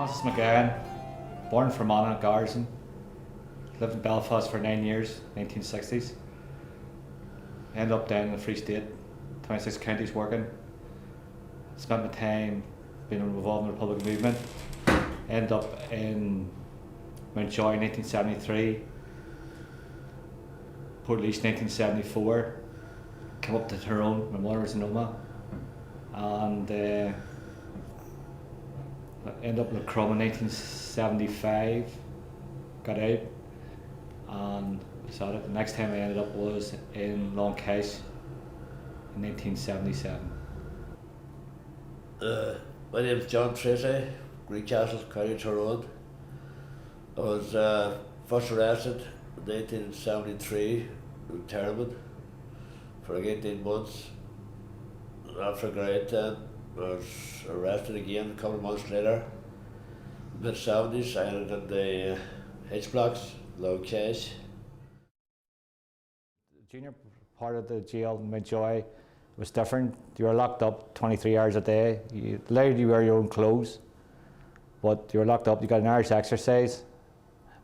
McGowan, born in Fermanagh, Garrison, lived in Belfast for 9 years, 1960s. Ended up down in the Free State, 26 counties working. Spent my time being involved in the Republic movement. Ended up in Mountjoy in 1973, Portlaoise 1974. Came up to Tyrone, my mother was in Oma, and ended up in the Crum in 1975. Got out, and so the next time I ended up was in Long Kesh in 1977. My name is John Tracey, Castle, County Tyrone. I was first arrested in 1973 in Termon for like 18 months. After grade 10, I was arrested again a couple of months later. Mid-70s, I ended in the H blocks, Long Kesh. The junior part of the jail in Mountjoy was different. You were locked up 23 hours a day. You allowed you wear your own clothes, but you were locked up. You got an Irish exercise.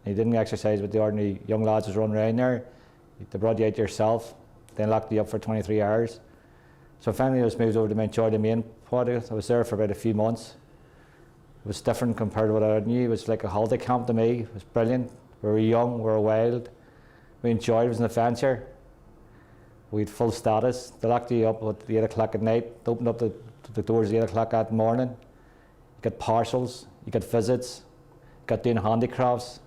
And you didn't exercise with the ordinary young lads who was running around there. They brought you out yourself, then locked you up for 23 hours. So finally I was moved over to Mountjoy, the main part of it. I was there for about a few months. It was different compared to what I knew. It was like a holiday camp to me. It was brilliant. We were young, we were wild. We enjoyed it. It was an adventure. We had full status. They locked you up at 8 o'clock at night. They opened up the doors at 8 o'clock that morning. You got parcels, you got visits, you got doing handicrafts.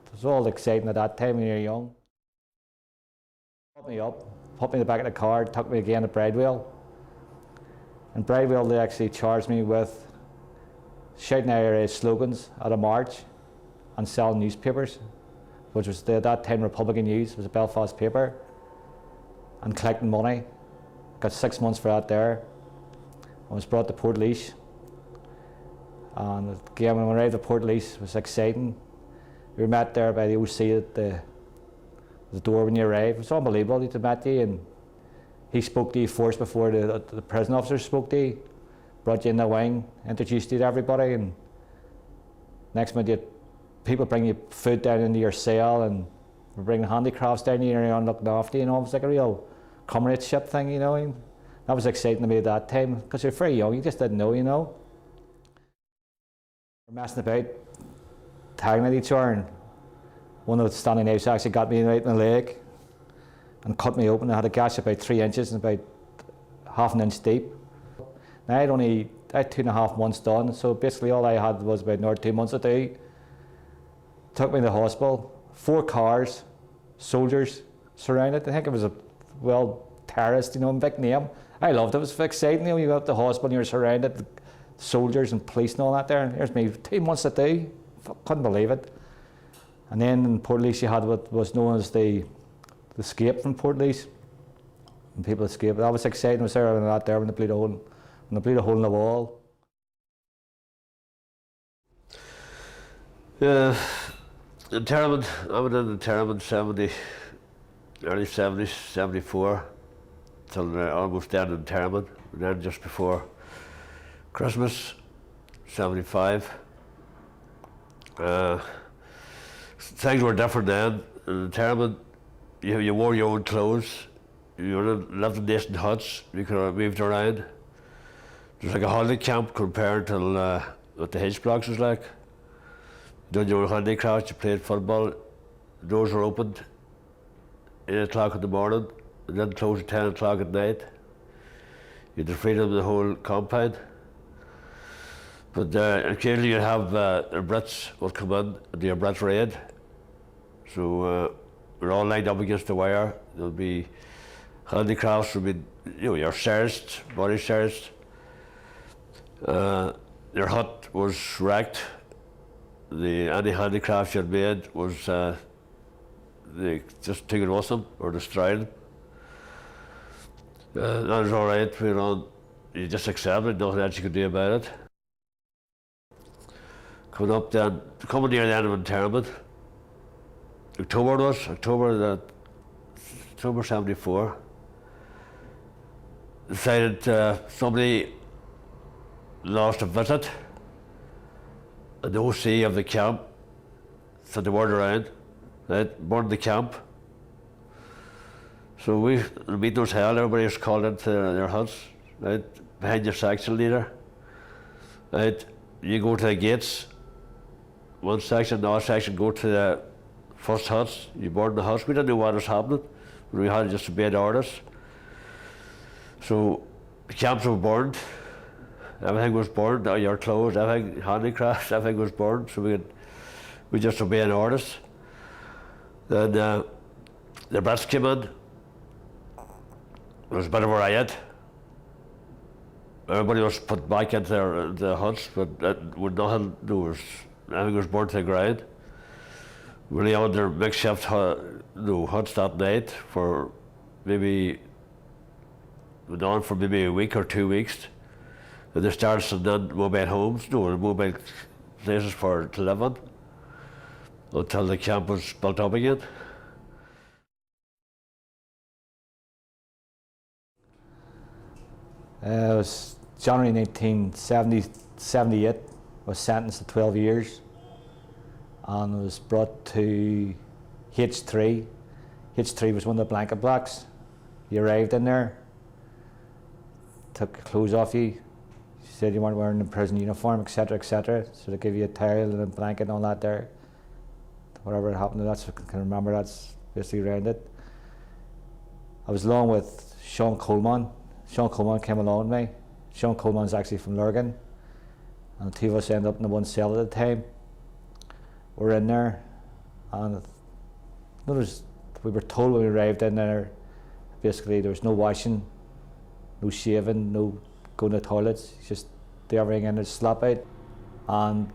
It was all exciting at that time when you're young. Put me up, put me in the back of the car, took me again to Bridewell. In Bridewell they actually charged me with shouting IRA slogans at a march and selling newspapers, which was at that time Republican News, it was a Belfast paper, and collecting money. Got 6 months for that there. I was brought to Portlaoise, and again when we arrived at Portlaoise it was exciting. We were met there by the OC at the door when you arrived. It was unbelievable. He met you and he spoke to you first before the prison officers spoke to you, brought you in the wing, introduced you to everybody, and next minute people bring you food down into your cell and we're bringing handicrafts down to you and you're looking after you, and it was like a real comradeship thing, you know. And that was exciting to me at that time because you're very young, you just didn't know, you know. We're messing about, tagging at each other, and one of the standing knives actually got me right in the leg and cut me open. I had a gash about 3 inches and about half an inch deep. Now I had 2.5 months done, so basically all I had was about another 2 months to do. Took me to the hospital, 4 cars, soldiers surrounded. I think it was a, well, terrorist, you know, big name. I loved it. It was exciting, you know, you go up to the hospital and you're surrounded with soldiers and police and all that there. And here's me, 2 months to do. Couldn't believe it. And then in Portlaoise you had what was known as the escape from Portlaoise. And people escaped. That was exciting. I was there when that there when they blew a hole in the wall. In Termon, I went in Termon early 70s, 74, till almost down in Termon, and then just before Christmas, 75. Things were different then. In Termon, you wore your own clothes, you lived in decent huts, you could have moved around. It was like a holiday camp compared to what the H blocks was like. You did your own handicrafts, you played football, the doors were opened 8 o'clock in the morning and then closed at 10 o'clock at night. You had the freedom of the whole compound. But occasionally you'd have the Brits would come in and do a Brit raid. So we're all lined up against the wire. There'll be handicrafts, there'll be, you know, your searched, body searched. Your hut was wrecked. Any handicrafts you'd made was, they just took it with them or destroyed them. That was all right, you know, you just accepted, nothing else you could do about it. Coming near the end of internment, October 74, decided somebody lost a visit an OC of the camp sent the word around, right, burn the camp. So the meeting was held, everybody was called into their huts, right, behind your section leader. Right, you go to the gates, one section, the other section go to the first huts, you burn the huts. We didn't know what was happening, but we had just obeyed orders. So the camps were burned, everything was burned, all your clothes, everything, handicrafts, everything was burned, so we just obeyed orders. Then the Brits came in. There was a bit of a riot. Everybody was put back into their huts, but with nothing, everything was burnt to the ground. We only had their makeshift huts that night for maybe, went on for maybe a week or 2 weeks. And they started sending in mobile homes, mobile places to live in, until the camp was built up again. It was January 1978, was sentenced to 12 years and was brought to H3. H3 was one of the blanket blocks. You arrived in there, took your clothes off you, said you weren't wearing a prison uniform, etc., etc. So they give you a towel and a blanket and all that there. Whatever happened, that's what I can remember, that's basically around it. I was along with Sean Coleman. Sean Coleman came along with me. Sean Coleman's actually from Lurgan, and the two of us ended up in the one cell at the time. We're in there, and we were told when we arrived in there, basically there was no washing, no shaving, no going to the toilets, just do everything in there, slap out. And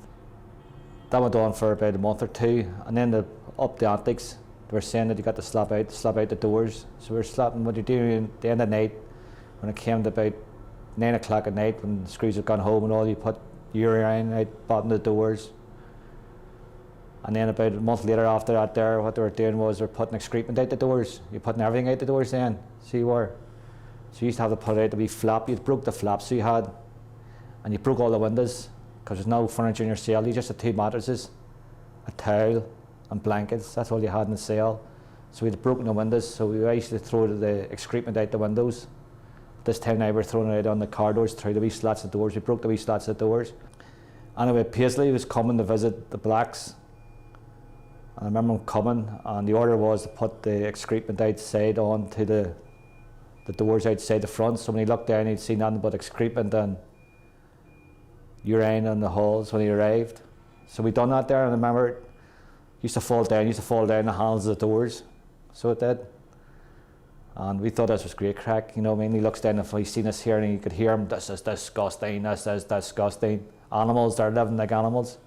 that went on for about a month or two, and then up the antics, they were saying that you got to slap out the doors. So we were slapping, what you do at the end of the night, when it came to about 9 o'clock at night, when the screws had gone home and all, you put urine out bottom of the doors. And then about a month later after that there, what they were doing was they were putting excrement out the doors. You're putting everything out the doors then, so you were. So you used to have to put out the wee flap, you broke the flaps you had, and you broke all the windows, because there's no furniture in your cell, you just had 2 mattresses, a towel and blankets, that's all you had in the cell. So we had broken the windows, so we used to throw the excrement out the windows. This time now we were throwing it out on the car doors through the wee slats of the doors. We broke the wee slats of the doors. Anyway, Paisley was coming to visit the blacks. And I remember him coming, and the order was to put the excrement outside onto the doors outside the front. So when he looked down, he'd seen nothing but excrement and urine in the halls when he arrived. So we done that there, and I remember it used to fall down the handles of the doors. So it did. And we thought this was great crack, you know what I mean? He looks down, if he's seen us here, and you could hear him, this is disgusting, this is disgusting. Animals, they're living like animals.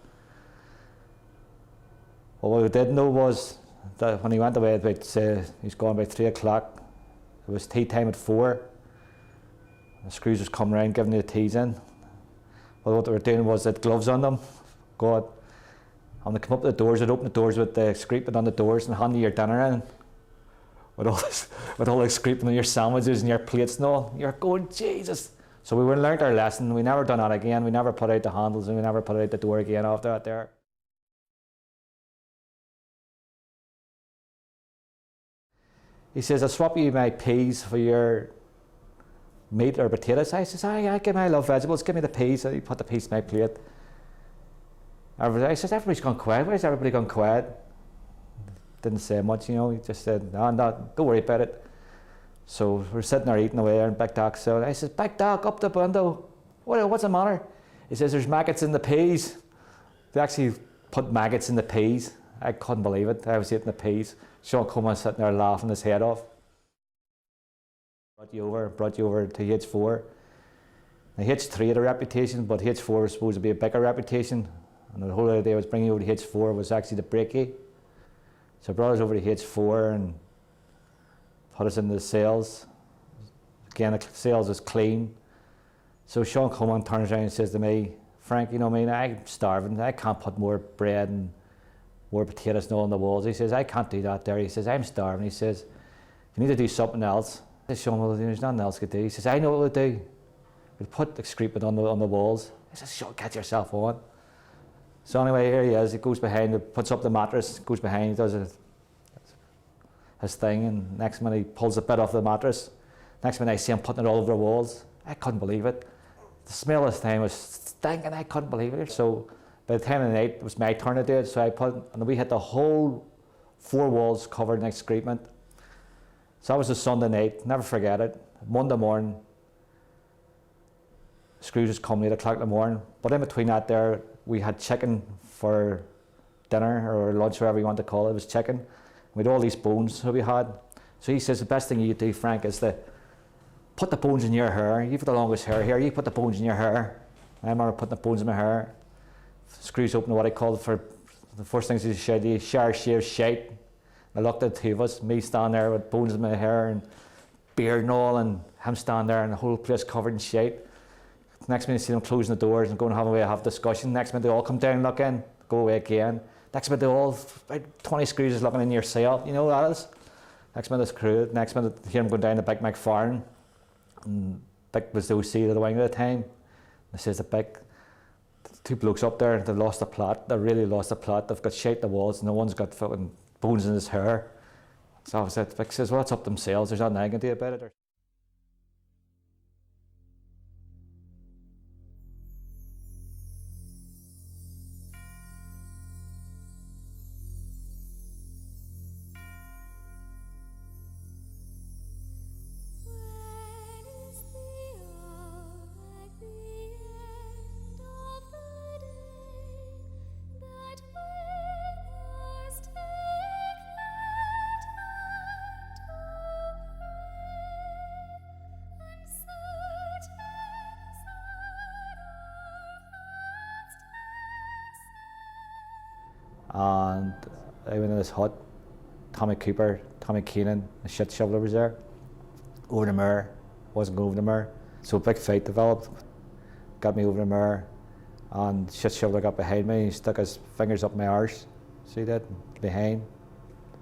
Well, what we did know was that when he went away, he's gone about 3 o'clock. It was tea time at 4. The screws was coming around, giving the teas in. Well, what they were doing was they had gloves on them. God. And they come up to the doors, they'd open the doors with the excrement on the doors and hand you your dinner in. With all the excrement on your sandwiches and your plates and all. You're going, Jesus. So we learned our lesson. We never done that again. We never put out the handles, and we never put out the door again after that there. He says, I'll swap you my peas for your meat or potatoes. I says, I love vegetables, give me the peas. So he put the peas in my plate. I says, everybody's gone quiet. Why is everybody gone quiet? Didn't say much, you know. He just said, no, don't worry about it. So we're sitting there eating away there in Big Doc. So I says, Big Doc, up the window. What's the matter? He says, there's maggots in the peas. They actually put maggots in the peas. I couldn't believe it. I was eating the peas. Sean Coleman sitting there laughing his head off. Brought you over to H4. Now H3 had a reputation, but H4 was supposed to be a bigger reputation. And the whole idea was bringing you over to H4 was actually to break you. So I brought us over to H4 and put us in the cells. Again, the cells was clean. So Sean Coleman turns around and says to me, Frank, you know what I mean, I'm starving. I can't put more bread and more potatoes and all on the walls. He says, I can't do that there. He says, I'm starving. He says, you need to do something else. I said, Sean, well, there's nothing else to do. He says, I know what we'll do. We'll put excrement on the walls. I said, Sean, get yourself on. So anyway, here he is. He goes behind, puts up the mattress, goes behind, does his thing, and next minute he pulls a bit off the mattress. Next minute I see him putting it all over the walls. I couldn't believe it. The smell of this thing was stinking. I couldn't believe it. So by the time of the night, it was my turn to do it. So I and we had the whole 4 walls covered in excrement. So that was a Sunday night. Never forget it. Monday morning, Scrooge was coming at 8 o'clock in the morning. But in between that, there we had chicken for dinner or lunch, whatever you want to call it. It was chicken. We had all these bones that we had. So he says the best thing you do, Frank, is to put the bones in your hair. You've got the longest hair here. You put the bones in your hair. I remember putting the bones in my hair. Scrooge opened what I called for the first things he said, the shower shave shite. I looked at the 2 of us, me standing there with bones in my hair and beard and all, and him standing there and the whole place covered in shite. Next minute, I see them closing the doors and going to have a discussion. Next minute, they all come down and look in, go away again. Next minute, they all, about 20 Scrooges looking in your cell. You know what that is? Next minute, it's crew. Next minute, hear him going down to Big McFarlane. And Big was the OC of the wing at the time. And says the Big, 2 blokes up there, they've lost the plot. They really lost the plot. They've got shite in the walls, and no one's got fucking bones in his hair. So I said, Vic says, well, it's up to themselves. There's nothing I can do about it. And I went in this hut. Tommy Cooper, Tommy Keenan, the shit shoveler was there. Over the mirror, wasn't going over the mirror. So a big fight developed, got me over the mirror, and shit shoveler got behind me. He stuck his fingers up my arse. So he did, behind,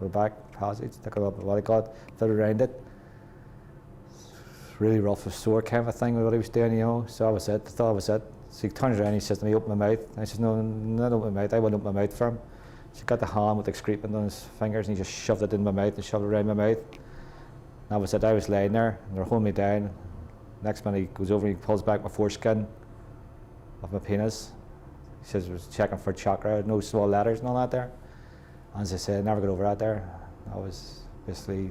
the back passage, stuck it up, what I got, fit around it. Really rough, a sore kind of a thing with what he was doing, you know. So that was it, I thought that was it. So he turns around, he says to me, open my mouth. I says, no, not open my mouth, I wouldn't open my mouth for him. So he got the hand with excrement on his fingers and he just shoved it in my mouth and shoved it around my mouth. And that was it, I was laying there and they were holding me down. Next minute he goes over and he pulls back my foreskin of my penis. He says he was checking for chakra, no small letters and all that there. And as I said, I never got over that there. That was basically,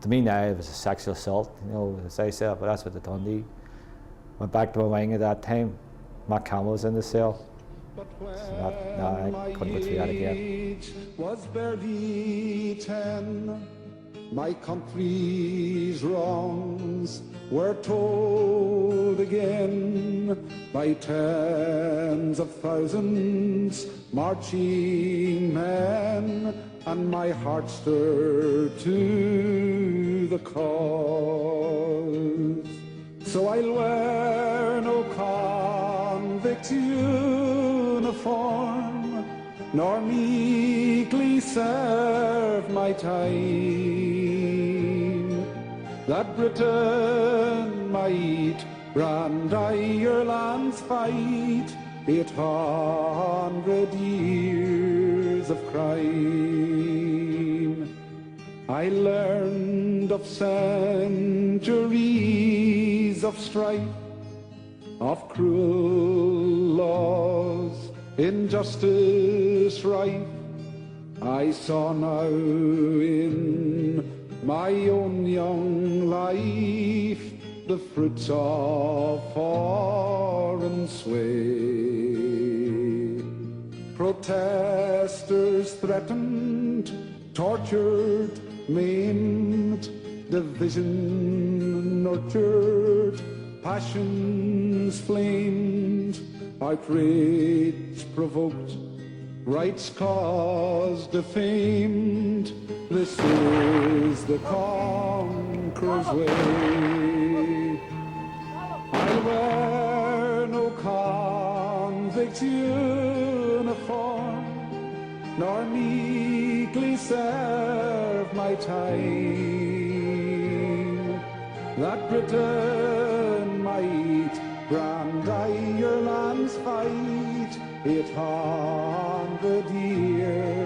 to me now, it was a sexual assault, you know, as I said, but that's what they done to you. Went back to my wing at that time. Matt Campbell was in the cell. So I couldn't go through that again. Was barely 10. My country's wrongs were told again by tens of thousands marching men, and my heart stirred to the cause. So I'll wear no convict uniform, nor meekly serve my time, that Britain might brand Ireland's fight 800 years of crime. I learned of centuries of strife, of cruel laws, injustice rife. I saw now in my own young life the fruits of foreign sway. Protesters threatened, tortured, maimed, division nurtured, passions flamed, outrage provoked, right's cause defamed. This is the conqueror's way. I'll wear no convict's uniform, nor meekly serve my time, that Britain might brand Ireland's fight 800 years.